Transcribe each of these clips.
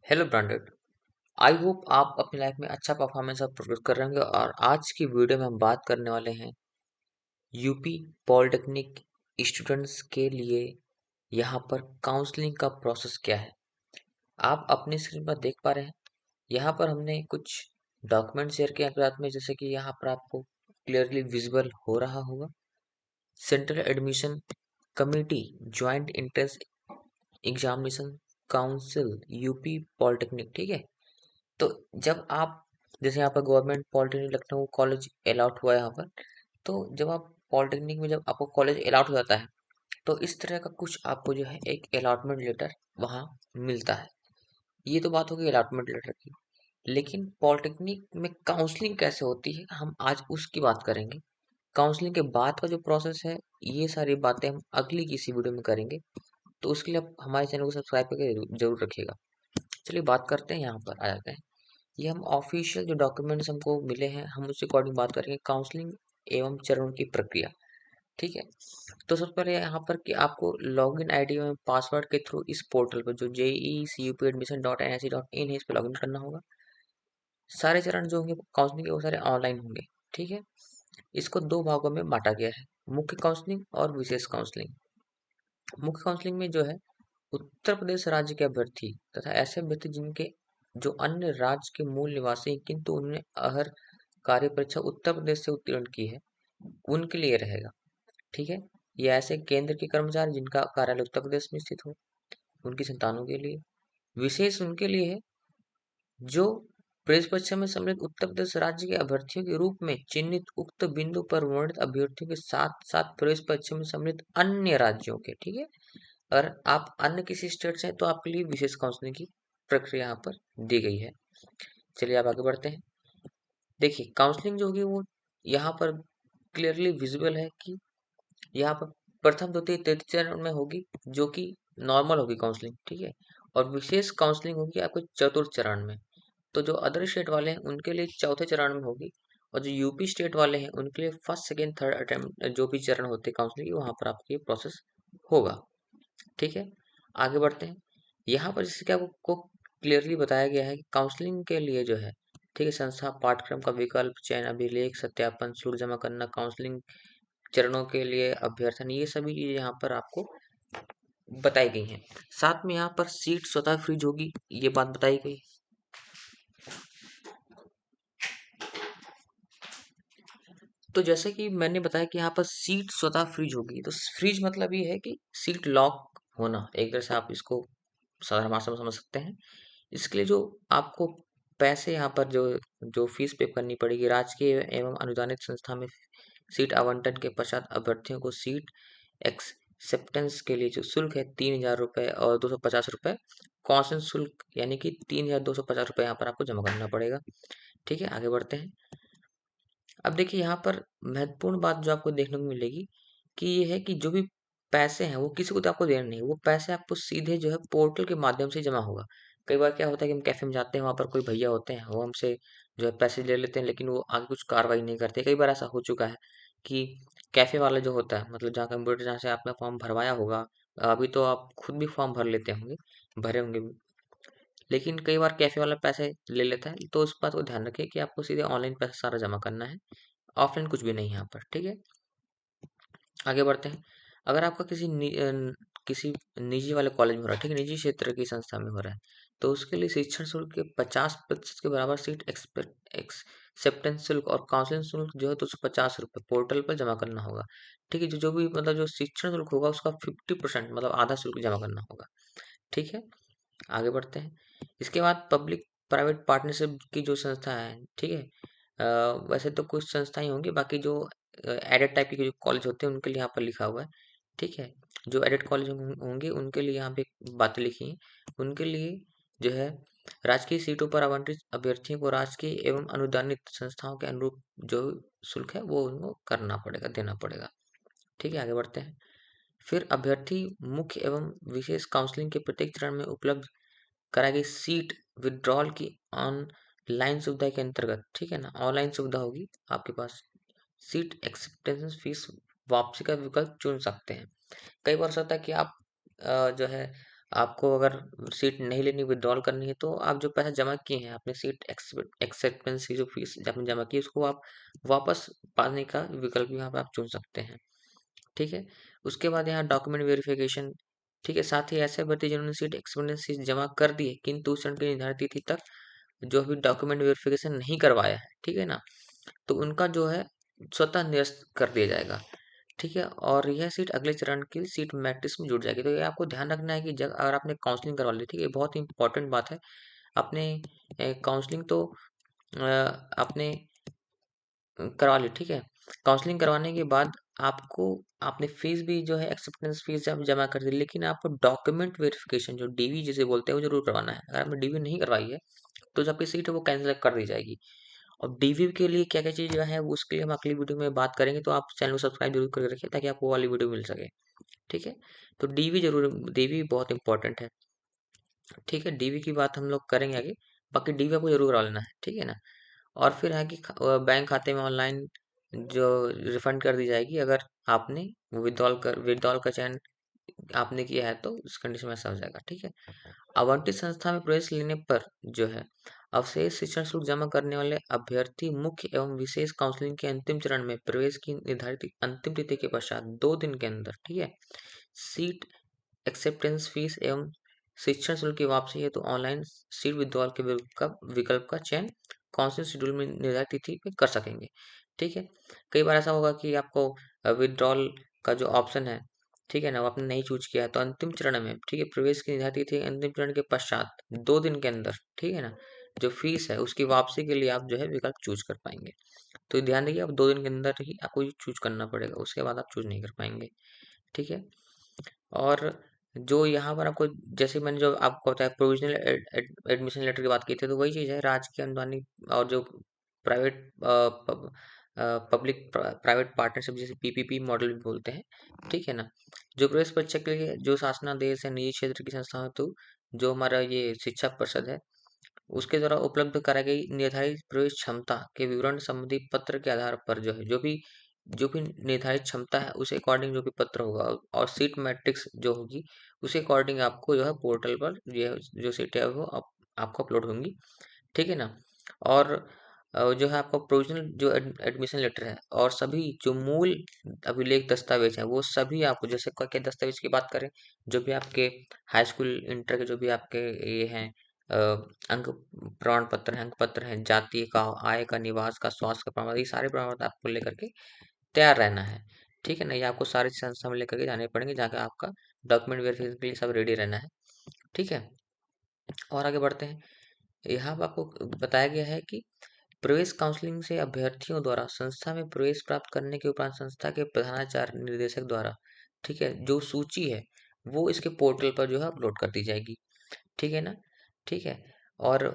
Hello branded. I hope आप अपनी life में अच्छा परफॉर्मेंस और प्रोग्रेस कर रहे होंगे। और आज की वीडियो में हम बात करने वाले हैं यूपी पॉलिटेक्निक स्टूडेंट्स के लिए यहाँ पर काउंसलिंग का प्रोसेस क्या है। आप अपनी स्क्रीन पर देख पा रहे हैं, यहाँ पर हमने कुछ डॉक्यूमेंट शेयर किए आपके साथ में, जैसे कि यहाँ पर आपको क्लियरली विजिबल हो रहा होगा central admission committee joint entrance examination council UP polytechnic. ठीक है, तो जब आप जैसे यहाँ पर government polytechnic Lucknow college allot हुआ है यहाँ पर, तो जब आप पॉलिटेक्निक में जब आपको कॉलेज अलॉट हो जाता है तो इस तरह का कुछ आपको जो है एक अलॉटमेंट लेटर वहाँ मिलता है। ये तो बात होगी अलॉटमेंट लेटर की, लेकिन पॉलिटेक्निक में काउंसलिंग कैसे होती है हम आज उसकी बात करेंगे। काउंसलिंग के बाद का जो प्रोसेस है ये सारी बातें हम अगली किसी वीडियो में करेंगे, तो उसके लिए आप हमारे चैनल को सब्सक्राइब करके जरूर रखिएगा। चलिए बात करते हैं, यहाँ पर आ जाते हैं। ये हम ऑफिशियल जो डॉक्यूमेंट्स हमको मिले हैं हम उसके अकॉर्डिंग बात करेंगे काउंसलिंग एवं चरणों की प्रक्रिया। ठीक है, तो सबसे पहले यहाँ पर कि आपको लॉगिन आईडी एवं पासवर्ड के थ्रू इस पोर्टल पर जो JEE CUP admission.nic.in है इस पर लॉगिन करना होगा। सारे चरण जो होंगे काउंसलिंग के वो सारे ऑनलाइन होंगे। ठीक है, इसको दो भागों में बांटा गया है, मुख्य काउंसलिंग और विशेष काउंसलिंग। मुख्य काउंसलिंग में जो है उत्तर प्रदेश राज्य के अभ्यर्थी तथा ऐसे अभ्यर्थी जिनके जो अन्य राज्य के मूल निवासी हैं किंतु उन्होंने अहर कार्य परीक्षा उत्तर प्रदेश से उत्तीर्ण की है, उनके लिए रहेगा। ठीक है, ये ऐसे केंद्र के कर्मचारी जिनका कार्यालय उत्तर प्रदेश में स्थित हो, उनकी संतानों के लिए। विशेष उनके लिए है जो प्रवेश परीक्षा में सम्मिलित उत्तर प्रदेश राज्य के अभ्यर्थियों के रूप में चिन्हित उक्त बिंदु पर वर्णित अभ्यर्थियों के साथ साथ प्रवेश परीक्षा में सम्मिलित अन्य राज्यों के। ठीक है, अगर आप अन्य किसी स्टेट से हैं तो आपके लिए विशेष काउंसलिंग की प्रक्रिया यहाँ पर दी गई है। चलिए आप आगे बढ़ते हैं। देखिए काउंसलिंग जो होगी वो यहाँ पर क्लियरली विजिबल है कि यहाँ पर प्रथम द्वितीय तृतीय चरण में होगी, जो कि नॉर्मल होगी काउंसलिंग। ठीक है, और विशेष काउंसलिंग होगी आपको चतुर्थ चरण में। तो जो अदर स्टेट वाले हैं उनके लिए चौथे चरण में होगी, और जो यूपी स्टेट वाले हैं उनके लिए फर्स्ट सेकेंड थर्ड अटेम्प्ट जो भी चरण होते हैं काउंसलिंग वहाँ पर आपकी प्रोसेस होगा। ठीक है, आगे बढ़ते हैं। यहाँ पर जैसे कि आपको क्लियरली बताया गया है कि काउंसलिंग के लिए जो है, ठीक है, संस्था पाठ्यक्रम का विकल्प चयन अभिलेख सत्यापन शुल्क जमा करना काउंसलिंग चरणों के लिए अभ्यर्थन, ये सभी चीजें यहाँ पर आपको बताई गई हैं। साथ में यहाँ पर सीट स्वतः फ्रीज होगी, ये बात बताई गई। तो जैसे कि मैंने बताया कि यहाँ पर सीट स्वतः फ्रीज होगी, तो फ्रीज मतलब ये है कि सीट लॉक होना, एक तरह से आप इसको साधारण भाषा में समझ सकते हैं। इसके लिए जो आपको पैसे यहाँ पर जो जो फीस पे करनी पड़ेगी, राजकीय एवं अनुदानित संस्था में सीट आवंटन के पश्चात अभ्यर्थियों को सीट एक्सेप्टेंस के लिए जो शुल्क है 3,000 रुपये और 250 रुपये कौंसन शुल्क, यानी कि 3,250 रुपये यहाँ पर आपको जमा करना पड़ेगा। ठीक है, आगे बढ़ते हैं। अब देखिए यहाँ पर महत्वपूर्ण बात जो आपको देखने को मिलेगी कि ये है कि जो भी पैसे हैं वो किसी को तो आपको देना नहीं है, वो पैसे आपको सीधे जो है पोर्टल के माध्यम से जमा होगा। कई बार क्या होता है कि हम कैफे में जाते हैं, वहाँ पर कोई भैया होते हैं, वो हमसे जो है पैसे ले लेते हैं, लेकिन वो आगे कुछ कार्रवाई नहीं करते। कई बार ऐसा हो चुका है कि कैफे वाला जो होता है, मतलब जहाँ कंप्यूटर जहाँ से आपने फॉर्म भरवाया होगा, अभी तो आप खुद भी फॉर्म भर लेते होंगे, भरे होंगे भी, लेकिन कई बार कैफे वाला पैसे ले लेता है, तो उस बात को ध्यान रखिए कि आपको सीधे ऑनलाइन पैसा सारा जमा करना है, ऑफलाइन कुछ भी नहीं है यहाँ पर। ठीक है, आगे बढ़ते हैं। अगर आपका किसी निजी वाले कॉलेज में हो रहा है, ठीक है, निजी क्षेत्र की संस्था में हो रहा है, तो उसके लिए शिक्षण शुल्क के 50% के बराबर सीट एक्सेप्टेंस शुल्क और काउंसलिंग शुल्क जो है 250 रुपये पोर्टल पर जमा करना होगा। ठीक है, जो जो भी मतलब जो शिक्षण शुल्क होगा उसका 50% मतलब आधा शुल्क जमा करना होगा। ठीक है, आगे बढ़ते हैं। इसके बाद पब्लिक प्राइवेट पार्टनरशिप की जो संस्था है, ठीक है, वैसे तो कुछ संस्थाएं होंगी, बाकी जो एडेड टाइप के जो कॉलेज होते हैं उनके लिए यहाँ पर लिखा हुआ है। ठीक है, जो एडेड कॉलेज होंगे उनके लिए यहाँ पे बातें लिखी हैं। उनके लिए जो है राजकीय सीटों पर आवंटित अभ्यर्थियों को राजकीय एवं अनुदानित संस्थाओं के अनुरूप जो शुल्क है वो उनको करना पड़ेगा, देना पड़ेगा। ठीक है, आगे बढ़ते हैं। फिर अभ्यर्थी मुख्य एवं विशेष काउंसलिंग के प्रत्येक चरण में उपलब्ध कराई गई सीट विड्रॉल की ऑनलाइन सुविधा के अंतर्गत, ठीक है ना, ऑनलाइन सुविधा होगी आपके पास, सीट एक्सेप्टेंस फीस वापसी का विकल्प चुन सकते हैं। कई बार ऐसा होता है कि आप जो है आपको अगर सीट नहीं लेनी, विड्रॉल करनी है, तो आप जो पैसा जमा किए हैं, आपने सीट एक्सेप्टेंस की जो फीस आपने जमा की है, उसको आप वापस पाने का विकल्प यहाँ पे आप चुन सकते हैं। ठीक है। उसके बाद यहाँ डॉक्यूमेंट वेरिफिकेशन। ठीक है। साथ ही ऐसे अभ्यर्थी जिन्होंने सीट एक्सपीरियंस फीस जमा कर दी है किंतु उस चरण की निर्धारित तिथि तक जो अभी डॉक्यूमेंट वेरिफिकेशन नहीं करवाया है, ठीक है ना, तो उनका जो है स्वतः निरस्त कर दिया जाएगा। ठीक है। और यह सीट अगले चरण की सीट मैट्रिक्स में जुड़ जाएगी। तो ये आपको ध्यान रखना है कि जब अगर आपने काउंसलिंग करवा ली, ठीक है, बहुत ही इंपॉर्टेंट बात है। आपने काउंसलिंग तो आपने करवा ली, ठीक है। काउंसलिंग करवाने के बाद आपको आपने फीस भी जो है एक्सेप्टेंस फीस जब जमा कर दी, लेकिन आपको डॉक्यूमेंट वेरिफिकेशन जो डीवी जिसे बोलते हैं वो जरूर करवाना है। अगर आपने डीवी नहीं करवाई है तो जो आपकी सीट है वो कैंसिल कर दी जाएगी। और डीवी के लिए क्या क्या चीज़ है वो उसके लिए हम अगली वीडियो में बात करेंगे, तो आप चैनल को सब्सक्राइब जरूर करके रखिए ताकि आपको वो वाली वीडियो मिल सके। ठीक है। तो डीवी जरूर, डीवी बहुत इंपॉर्टेंट है। ठीक है। डीवी की बात हम लोग करेंगे आगे। बाकी डीवी आपको जरूर करवा लेना है, ठीक है ना। और फिर है कि बैंक खाते में ऑनलाइन जो रिफंड कर दी जाएगी अगर आपने विड्रॉल का चयन आपने किया है, तो इस कंडीशन में ऐसा हो जाएगा। ठीक है। आवंटित संस्था में प्रवेश लेने पर जो है अवशेष शिक्षण शुल्क जमा करने वाले अभ्यर्थी मुख्य एवं विशेष काउंसलिंग के अंतिम चरण में प्रवेश की निर्धारित अंतिम तिथि के पश्चात 2 दिन के अंदर, ठीक है, सीट एक्सेप्टेंस फीस एवं शिक्षण शुल्क की वापसी है तो ऑनलाइन सीट विड्रॉल के विकल्प का चयन काउंसलिंग शेड्यूल में निर्धारित तिथि पे कर सकेंगे। ठीक है। कई बार ऐसा होगा कि आपको विड्रॉल का जो ऑप्शन है, ठीक है ना, वो आपने नहीं चूज किया है, तो अंतिम चरण में, ठीक है, प्रवेश की निर्धारित तिथि अंतिम चरण के पश्चात 2 दिन के अंदर, ठीक है ना, जो फीस है उसकी वापसी के लिए आप जो है विकल्प चूज कर पाएंगे। तो ध्यान रखिए, आप 2 दिन के अंदर ही आपको ये चूज करना पड़ेगा, उसके बाद आप चूज नहीं कर पाएंगे। ठीक है। और जो यहाँ पर आपको, जैसे मैंने जो आपको बताया प्रोविजनल एडमिशन लेटर की बात की थी, तो वही चीज़ है, राजकीय अनुदानित और जो प्राइवेट पब्लिक प्राइवेट पार्टनरशिप जिसे पीपीपी मॉडल भी बोलते हैं, ठीक है ना, जो प्रवेश परीक्षा के लिए जो शासनादेश है निजी क्षेत्र की संस्थाओं हेतु जो हमारा ये शिक्षा परिषद है उसके द्वारा उपलब्ध कराई गई निर्धारित प्रवेश क्षमता के विवरण संबंधी पत्र के आधार पर जो भी निर्धारित क्षमता है उस अकॉर्डिंग जो भी पत्र होगा और सीट मैट्रिक्स जो होगी उसी अकॉर्डिंग आपको जो है पोर्टल पर ये जो सीटें है वो आपको अपलोड होंगी। ठीक है ना। और जो है आपका प्रोविजनल जो एडमिशन लेटर है और सभी जो मूल अभिलेख दस्तावेज हैं वो सभी आपको, जैसे क्या दस्तावेज की बात करें, जो भी आपके हाई स्कूल इंटर के जो भी आपके ये हैं अ, अंक प्रमाण पत्र हैं, अंक पत्र हैं, जाति का, आय का, निवास का, स्वास्थ्य का प्रमाण, ये सारे प्रमाण पत्र आपको लेकर के तैयार रहना है। ठीक है ना। ये आपको सारे संस्था में लेकर के जाने पड़ेंगे जहाँ का आपका डॉक्यूमेंट वेरिफिकेशन के लिए सब रेडी रहना है। ठीक है। और आगे बढ़ते हैं। यहाँ पर आपको बताया गया है कि प्रवेश काउंसलिंग से अभ्यर्थियों द्वारा संस्था में प्रवेश प्राप्त करने के उपरांत संस्था के प्रधानाचार्य निर्देशक द्वारा, ठीक है, जो सूची है वो इसके पोर्टल पर जो है अपलोड कर दी जाएगी। ठीक है ना। ठीक है। और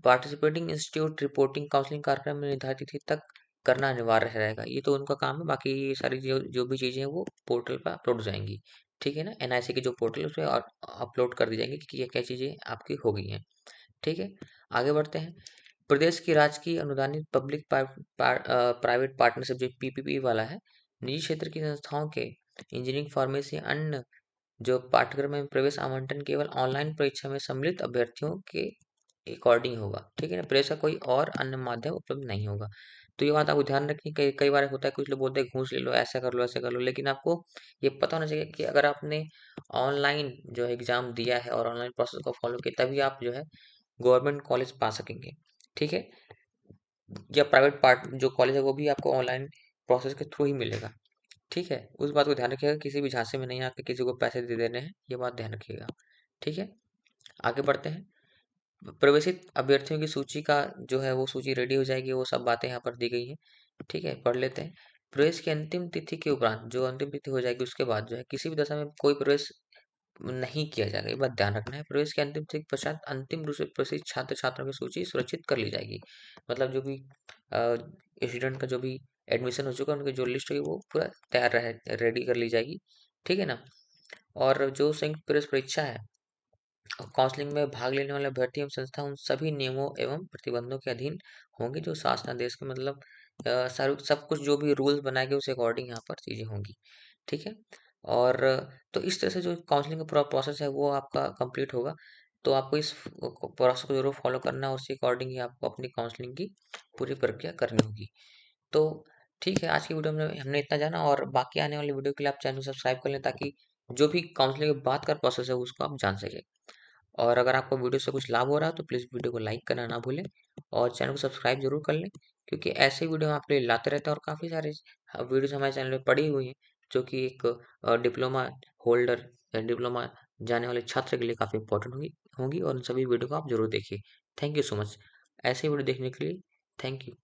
पार्टिसिपेटिंग इंस्टीट्यूट रिपोर्टिंग काउंसलिंग कार्यक्रम में निर्धारित तिथि तक करना अनिवार्य रहेगा। ये तो उनका काम है, बाकी ये सारी जो जो भी चीज़ें हैं वो पोर्टल पर अपलोड हो जाएंगी। ठीक है ना। एनआईसी की जो पोर्टल है उसमें अपलोड कर दी जाएंगी कि ये क्या चीज़ें आपकी हो गई हैं। ठीक है। आगे बढ़ते हैं। प्रदेश की राजकीय अनुदानित पब्लिक प्राइवेट पार्टनरशिप जो पीपीपी वाला है, निजी क्षेत्र की संस्थाओं के इंजीनियरिंग फार्मेसी अन्य जो पाठ्यक्रम में प्रवेश आवंटन केवल ऑनलाइन परीक्षा में सम्मिलित अभ्यर्थियों के अकॉर्डिंग होगा। ठीक है ना। प्रवेश का कोई और अन्य माध्यम उपलब्ध नहीं होगा। तो ये बात आपको ध्यान रखनी, कई कई बार होता है कुछ लोग बोलते हैं घूस ले लो, ऐसा कर लो, ऐसा कर लो, लेकिन आपको ये पता होना चाहिए कि अगर आपने ऑनलाइन जो एग्जाम दिया है और ऑनलाइन प्रोसेस को फॉलो किया तभी आप जो है गवर्नमेंट कॉलेज पा सकेंगे। ठीक है। या प्राइवेट पार्ट जो कॉलेज है वो भी आपको ऑनलाइन प्रोसेस के थ्रू ही मिलेगा। ठीक है। उस बात को ध्यान रखिएगा, किसी भी झांसे में नहीं आके किसी को पैसे दे देने हैं, ये बात ध्यान रखिएगा। ठीक है। आगे बढ़ते हैं। प्रवेशित अभ्यर्थियों की सूची का जो है वो सूची रेडी हो जाएगी, वो सब बातें यहाँ पर दी गई हैं। ठीक है, पढ़ लेते हैं। प्रवेश की अंतिम तिथि के उपरांत जो अंतिम तिथि हो जाएगी उसके बाद जो है किसी भी दशा में कोई प्रवेश नहीं किया जाएगा, ये बात ध्यान रखना है। प्रवेश के अंतिम तिथि के पश्चात अंतिम रूप से प्रवेशित छात्र छात्राओं की सूची सुरक्षित कर ली जाएगी। मतलब जो भी स्टूडेंट का जो भी एडमिशन हो चुका है उनकी जो लिस्ट होगी वो पूरा तैयार रहे, रेडी कर ली जाएगी। ठीक है ना। और जो संयुक्त प्रवेश परीक्षा है और काउंसलिंग में भाग लेने वाले अभ्यर्थी एवं संस्था उन सभी नियमों एवं प्रतिबंधों के अधीन होंगे जो शासनादेश के, मतलब सारे सब कुछ जो भी रूल्स बनाए गए उस अकॉर्डिंग यहाँ पर चीजें होंगी। ठीक है। और तो इस तरह से जो काउंसलिंग का पूरा प्रोसेस है वो आपका कंप्लीट होगा। तो आपको इस प्रोसेस को ज़रूर फॉलो करना है और उसी अकॉर्डिंग ही आपको अपनी काउंसलिंग की पूरी प्रक्रिया करनी होगी। तो ठीक है, आज की वीडियो में हमने इतना जाना और बाकी आने वाली वीडियो के लिए आप चैनल को सब्सक्राइब कर लें ताकि जो भी काउंसलिंग के बाद का प्रोसेस है उसको आप जान सकें। और अगर आपको वीडियो से कुछ लाभ हो रहा है तो प्लीज़ वीडियो को लाइक करना ना भूलें और चैनल को सब्सक्राइब जरूर कर लें, क्योंकि ऐसे वीडियो हम आपके लिए लाते रहते हैं और काफ़ी सारे वीडियोस हमारे चैनल पे पड़ी हुई हैं जो कि एक डिप्लोमा होल्डर या डिप्लोमा जाने वाले छात्र के लिए काफ़ी इंपॉर्टेंट होंगी होंगी और उन सभी वीडियो को आप जरूर देखिए। Thank you so much. ऐसे वीडियो देखने के लिए थैंक यू।